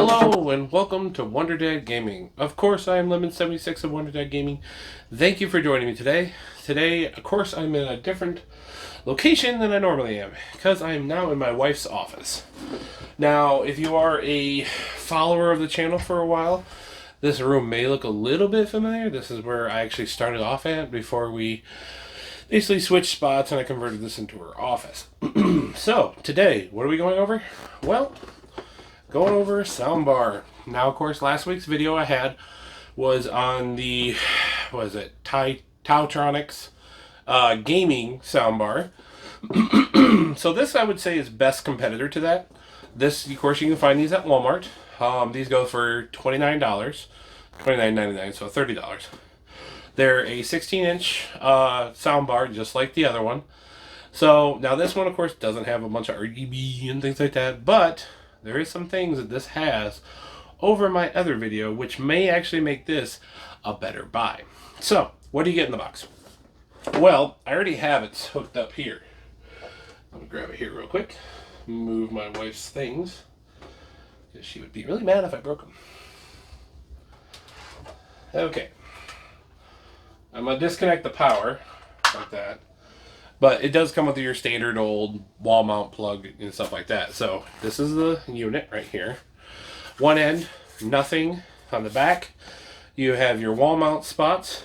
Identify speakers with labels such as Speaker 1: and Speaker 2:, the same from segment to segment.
Speaker 1: Hello and welcome to Wonder Dad Gaming. Of course, I am Lemon76 of Wonder Dad Gaming. Thank you for joining me today. Today, of course, I'm in a different location than I normally am because I am now in my wife's office. Now, if you are a follower of the channel for a while, this room may look a little bit familiar. This is where I actually started off at before we basically switched spots and I converted this into her office. So, today, what are we going over? Well, going over Soundbar. Now, of course, last week's video I had was on the, what is it, Tautronics gaming soundbar. So this, I would say, is best competitor to that. This, of course, you can find these at Walmart. These go for $29, $29.99, so $30. They're a 16-inch soundbar, just like the other one. So now this one, of course, doesn't have a bunch of RGB and things like that, but there is some things that this has over my other video, which may actually make this a better buy. So, what do you get in the box? Well, I already have it hooked up here. Let me grab it here real quick. Move my wife's things, because she would be really mad if I broke them. Okay. I'm going to disconnect the power, like that. But it does come with your standard old wall mount plug and stuff like that. So this is the unit right here. One end, nothing on the back. You have your wall mount spots,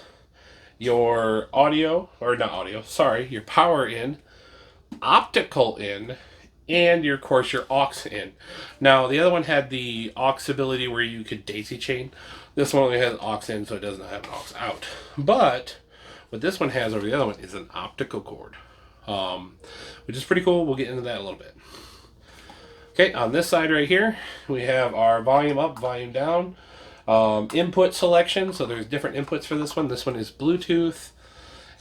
Speaker 1: your audio, or not audio, sorry, your power in, optical in, and of course your aux in. Now the other one had the aux ability where you could daisy chain. This one only has aux in, so it does not have an aux out. But what this one has over the other one is an optical cord, which is pretty cool. We'll get into that a little bit. Okay, on this side right here, we have our volume up, volume down, input selection. So there's different inputs for this one. This one is Bluetooth.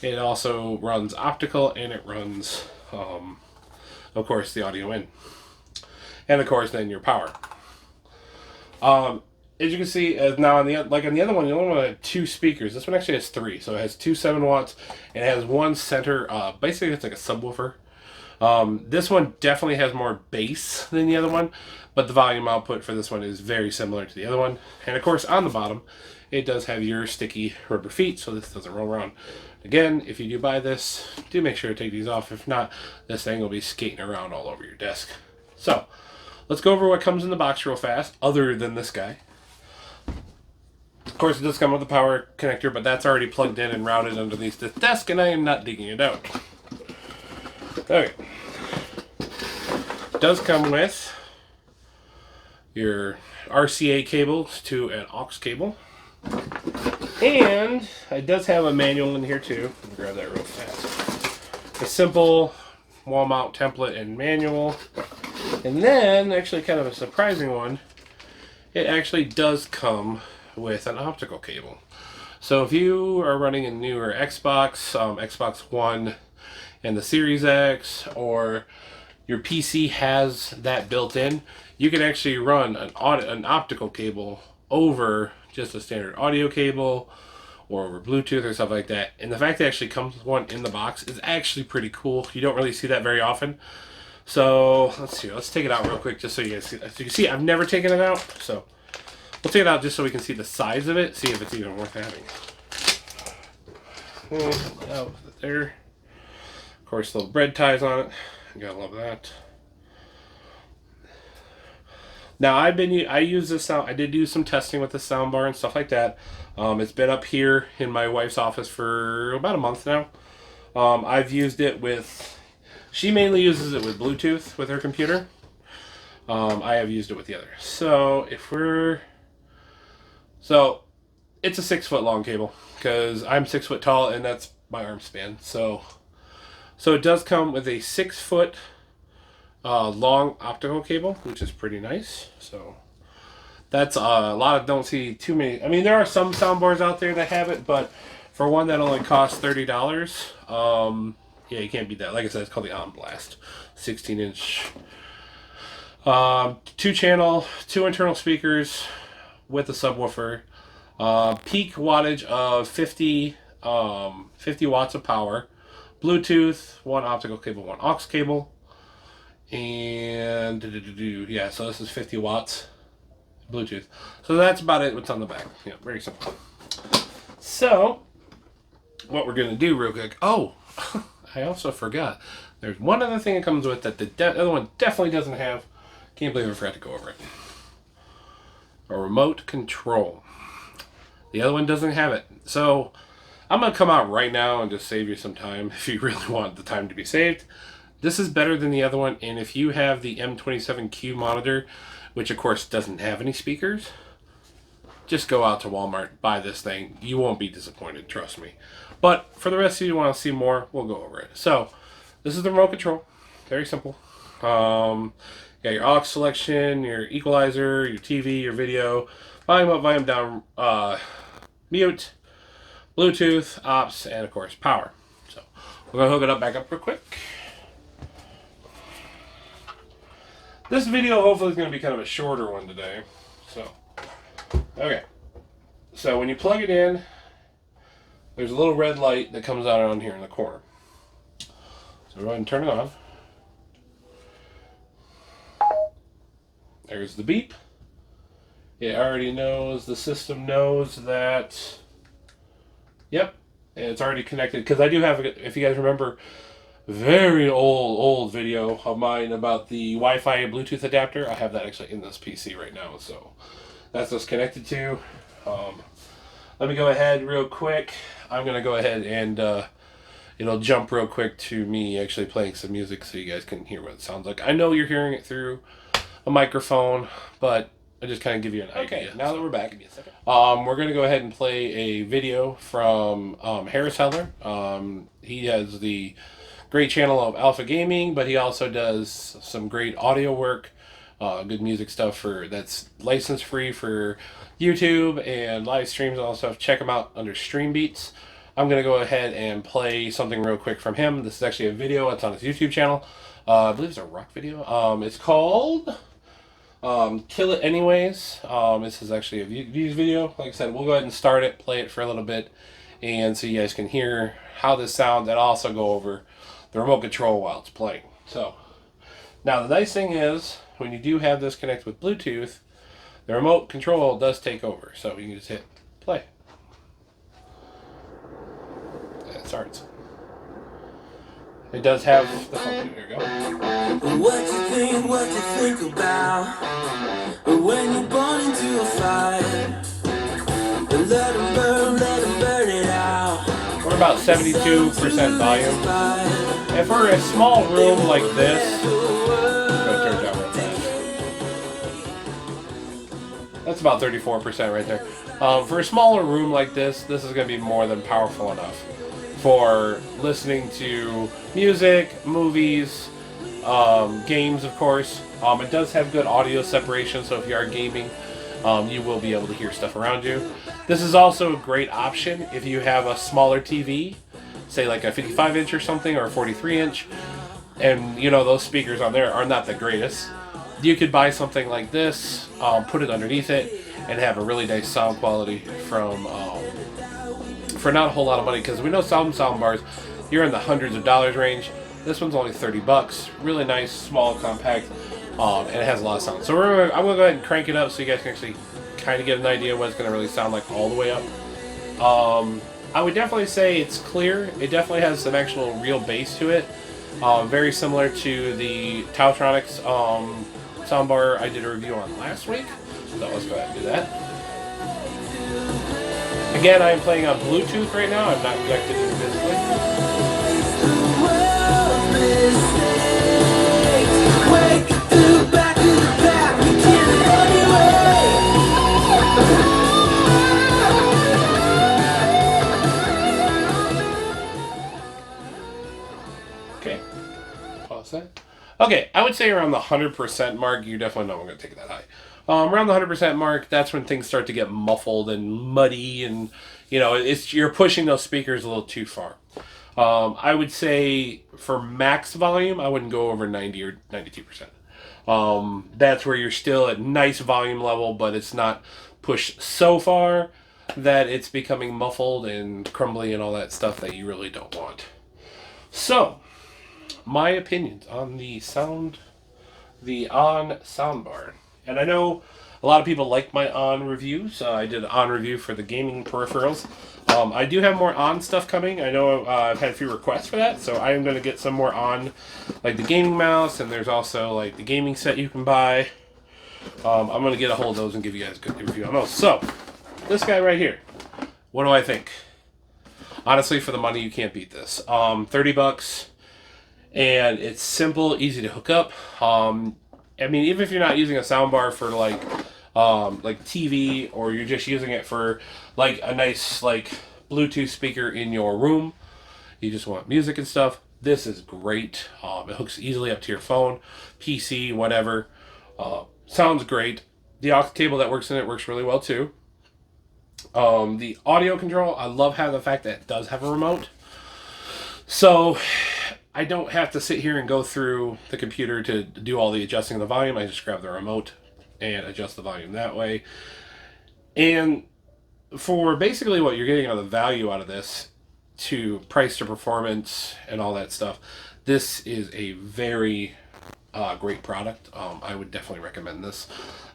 Speaker 1: It also runs optical, and it runs, of course, the audio in. And of course, then your power. As you can see, now on the other one, the only one had 2 speakers. This one actually has 3, so it has 2 7 watts, and it has one center. Basically, it's like a subwoofer. This one definitely has more bass than the other one, but the volume output for this one is very similar to the other one. And of course, on the bottom, it does have your sticky rubber feet, so this doesn't roll around. Again, if you do buy this, do make sure to take these off. If not, this thing will be skating around all over your desk. So, let's go over what comes in the box real fast, other than this guy. Of course, it does come with a power connector, but that's already plugged in and routed underneath this desk, and I am not digging it out. Okay. It does come with your RCA cables to an aux cable. And it does have a manual in here too. Let me grab that real fast. A simple wall mount template and manual. And then, actually kind of a surprising one, it actually does come with an optical cable. So if you are running a newer Xbox, Xbox One and the Series X, or your PC has that built in, you can actually run an optical cable over just a standard audio cable or over Bluetooth or stuff like that. And the fact that it actually comes with one in the box is actually pretty cool. You don't really see that very often. So let's see, let's take it out real quick just so you guys see. As you can see, I've never taken it out, so we'll take it out just so we can see the size of it, see if it's even worth having. Oh, there. Of course, little bread ties on it. You gotta love that. Now, I use this sound. I did do some testing with the soundbar and stuff like that. It's been up here in my wife's office for about a month now. I've used it with. She mainly uses it with Bluetooth with her computer. I have used it with the other. So it's a 6-foot long cable because I'm 6 foot tall and that's my arm span. So it does come with a 6-foot long optical cable, which is pretty nice. So that's a lot of, don't see too many. I mean, there are some soundbars out there that have it, but for one that only costs $30, yeah, you can't beat that. Like I said, it's called the On Blast, 16-inch. 2-channel, 2 internal speakers with a subwoofer. Peak wattage of 50 watts of power. Bluetooth, 1 optical cable, 1 aux cable. And yeah, so this is 50 watts. Bluetooth. So that's about it. What's on the back? Yeah, very simple. So what we're gonna do real quick. Oh, I also forgot. There's one other thing that comes with that the other one definitely doesn't have. Can't believe I forgot to go over it. A remote control. The other one doesn't have it. So I'm going to come out right now and just save you some time if you really want the time to be saved. This is better than the other one, and if you have the M27Q monitor, which of course doesn't have any speakers, just go out to Walmart, buy this thing. You won't be disappointed, trust me. But for the rest of you who want to see more, we'll go over it. So this is the remote control. Very simple. You got your aux selection, your equalizer, your TV, your video, volume up, volume down, mute, Bluetooth, ops, and of course power. So we're going to hook it up back up real quick. This video hopefully is going to be kind of a shorter one today. So, okay. So when you plug it in, there's a little red light that comes out on here in the corner. So go ahead and turn it on. There's the beep. It already knows, the system knows that, yep, it's already connected. Because I do have, if you guys remember, very old video of mine about the Wi-Fi and Bluetooth adapter. I have that actually in this PC right now. So that's what's connected to. Let me go ahead real quick. I'm going to go ahead and it'll jump real quick to me actually playing some music so you guys can hear what it sounds like. I know you're hearing it through a microphone, but I just kind of give you an idea. Okay, now that we're back, we're going to go ahead and play a video from Harris Heller. He has the great channel of Alpha Gaming, but he also does some great audio work, good music stuff that's license free for YouTube and live streams and all that stuff. Check him out under Stream Beats. I'm going to go ahead and play something real quick from him. This is actually a video. It's on his YouTube channel. I believe it's a rock video. It's called Kill It Anyways. This is actually a views video. Like I said, we'll go ahead and start it, play it for a little bit, and so you guys can hear how this sounds, and also go over the remote control while it's playing. So, now the nice thing is, when you do have this connect with Bluetooth, the remote control does take over. So you can just hit play. And it starts. It does have the function. Here we go.
Speaker 2: What you think about when you're born into a fire? Let them burn it out.
Speaker 1: We're about 72% volume. And for a small room like this, I'm gonna turn it down real fast. That's about 34% right there. For a smaller room like this is going to be more than powerful enough for listening to music, movies, games, of course. It does have good audio separation, so if you are gaming, you will be able to hear stuff around you. This is also a great option if you have a smaller TV, say like a 55-inch or something, or a 43-inch, and you know those speakers on there are not the greatest. You could buy something like this, put it underneath it, and have a really nice sound quality from for not a whole lot of money, because we know some sound bars, you're in the hundreds of dollars range. This one's only $30. Really nice, small, compact, and it has a lot of sound. So I'm going to go ahead and crank it up so you guys can actually kind of get an idea what it's going to really sound like all the way up. I would definitely say it's clear. It definitely has some actual real bass to it. Very similar to the Tautronics soundbar I did a review on last week. So let's go ahead and do that. Again, I am playing on Bluetooth right now. I'm not connected in physically. Okay. Pause that. Okay, I would say around the 100% mark, you definitely know I'm going to take it that high. Around the 100% mark, that's when things start to get muffled and muddy, and you know you're pushing those speakers a little too far. I would say for max volume, I wouldn't go over 90 or 92%. That's where you're still at nice volume level, but it's not pushed so far that it's becoming muffled and crumbly and all that stuff that you really don't want. So, my opinions on the soundbar. And I know A lot of people like my ON reviews. I did an ON review for the gaming peripherals. I do have more ON stuff coming. I know I've had a few requests for that, so I am going to get some more ON, like the gaming mouse, and there's also like the gaming set you can buy. I'm going to get a hold of those and give you guys a good review on those. So, this guy right here. What do I think? Honestly, for the money, you can't beat this. $30, and it's simple, easy to hook up. I mean, even if you're not using a soundbar for like TV, or you're just using it for like a nice like Bluetooth speaker in your room, you just want music and stuff, this is great. It hooks easily up to your phone, PC, whatever. Sounds great. The aux cable that works in it works really well too. The audio control, I love having the fact that it does have a remote. So I don't have to sit here and go through the computer to do all the adjusting of the volume. I just grab the remote and adjust the volume that way. And for basically what you're getting out of the value out of this, to price to performance and all that stuff, this is a very great product. I would definitely recommend this.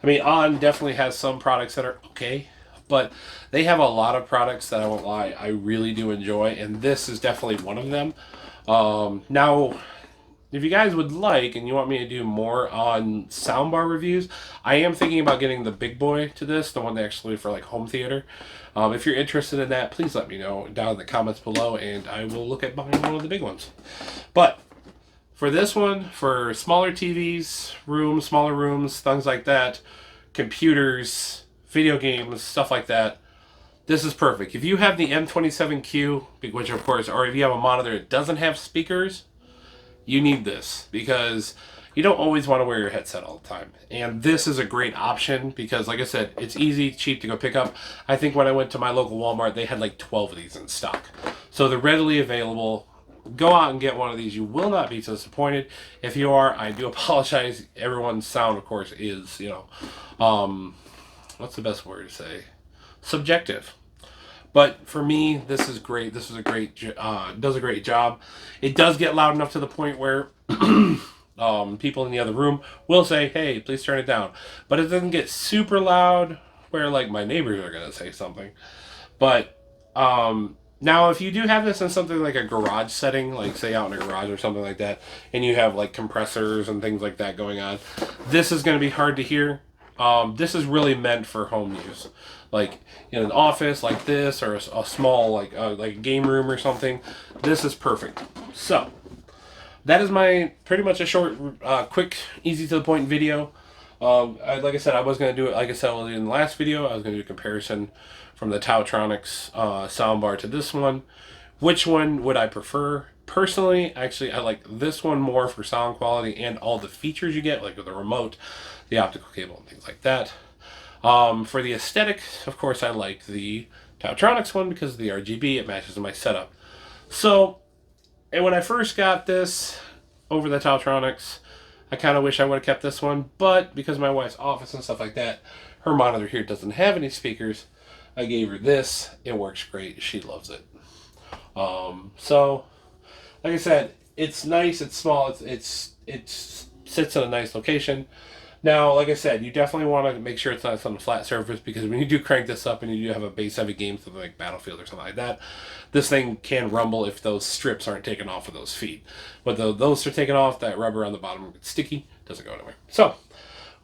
Speaker 1: I mean, ON definitely has some products that are okay, but they have a lot of products that I won't lie, I really do enjoy, and this is definitely one of them. Now, if you guys would like and you want me to do more on soundbar reviews, I am thinking about getting the big boy to this, the one that actually for like home theater. If you're interested in that, please let me know down in the comments below, and I will look at buying one of the big ones. But for this one, for smaller TVs, rooms, smaller rooms, things like that, computers, video games, stuff like that, this is perfect. If you have the M27Q, which of course, or if you have a monitor that doesn't have speakers, you need this, because you don't always want to wear your headset all the time. And this is a great option because, like I said, it's easy, cheap to go pick up. I think when I went to my local Walmart, they had like 12 of these in stock. So they're readily available. Go out and get one of these. You will not be disappointed. If you are, I do apologize. Everyone's sound, of course, is, what's the best word to say? Subjective. But for me, this is great. This is a great, does a great job. It does get loud enough to the point where people in the other room will say, hey, please turn it down. But it doesn't get super loud where like my neighbors are going to say something. But now if you do have this in something like a garage setting, like say out in a garage or something like that, and you have like compressors and things like that going on, this is going to be hard to hear. This is really meant for home use, like in an office like this, or a small like a game room or something. This is perfect. So that is my pretty much a short, quick, easy to the point video. Like I said, I was going to do it, like I said in the last video, I was going to do a comparison from the Tautronics soundbar to this one. Which one would I prefer? Personally, actually, I like this one more for sound quality and all the features you get, like with the remote, the optical cable, and things like that. For the aesthetic, of course, I like the Tautronics one because of the RGB. It matches my setup. So, and when I first got this over the Tautronics, I kind of wish I would have kept this one, but because my wife's office and stuff like that, her monitor here doesn't have any speakers, I gave her this. It works great. She loves it. So, like I said, it's nice, it's small, it sits in a nice location. Now, like I said, you definitely want to make sure it's not on a flat surface, because when you do crank this up and you do have a bass heavy game, something like Battlefield or something like that, this thing can rumble if those strips aren't taken off of those feet. But those are taken off, that rubber on the bottom gets sticky, doesn't go anywhere. So,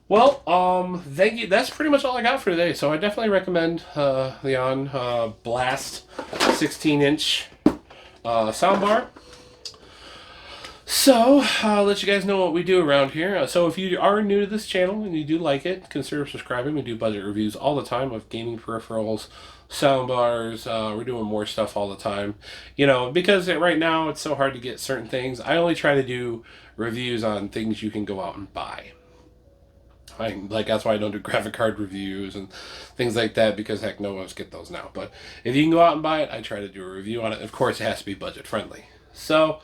Speaker 1: well, thank you. That's pretty much all I got for today. So I definitely recommend the ON Blast 16-inch soundbar. So, I'll let you guys know what we do around here. So if you are new to this channel and you do like it, consider subscribing. We do budget reviews all the time of gaming peripherals, soundbars. We're doing more stuff all the time. Because right now it's so hard to get certain things. I only try to do reviews on things you can go out and buy. That's why I don't do graphic card reviews and things like that, because heck, no one's get those now. But if you can go out and buy it, I try to do a review on it. Of course, it has to be budget friendly. So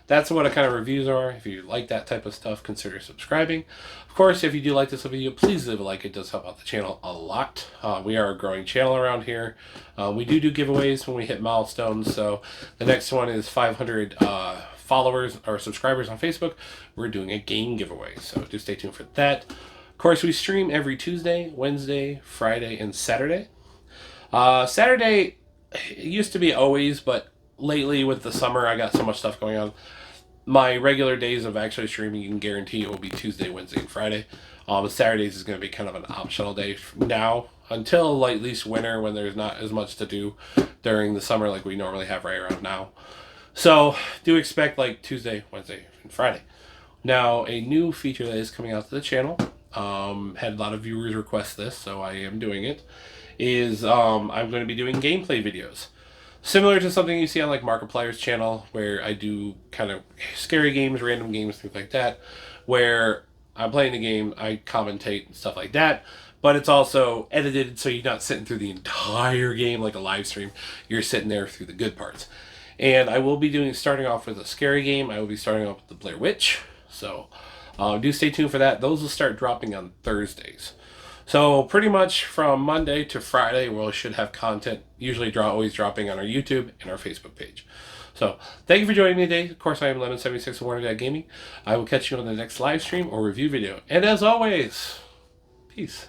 Speaker 1: that's what kind of reviews are. If you like that type of stuff, consider subscribing. Of course, if you do like this video, please leave a like. It does help out the channel a lot. We are a growing channel around here. We do giveaways when we hit milestones. So the next one is 500 followers or subscribers on Facebook. We're doing a game giveaway. So do stay tuned for that. Of course, we stream every Tuesday, Wednesday, Friday, and Saturday. Saturday, it used to be always, but lately with the summer, I got so much stuff going on. My regular days of actually streaming, you can guarantee it will be Tuesday, Wednesday, and Friday. Saturdays is going to be kind of an optional day now until like, at least winter when there's not as much to do during the summer like we normally have right around now. So do expect like Tuesday, Wednesday, and Friday. Now a new feature that is coming out to the channel, had a lot of viewers request this, so I am doing it, is I'm going to be doing gameplay videos. Similar to something you see on like Markiplier's channel, where I do kind of scary games, random games, things like that, where I'm playing the game, I commentate and stuff like that, but it's also edited so you're not sitting through the entire game like a live stream. You're sitting there through the good parts. And I will be starting off with a scary game. I will be starting off with the Blair Witch. So do stay tuned for that. Those will start dropping on Thursdays. So pretty much from Monday to Friday, we should have content usually always dropping on our YouTube and our Facebook page. So thank you for joining me today. Of course, I am Lemon76 of Wonder Dad Gaming. I will catch you on the next live stream or review video. And as always, peace.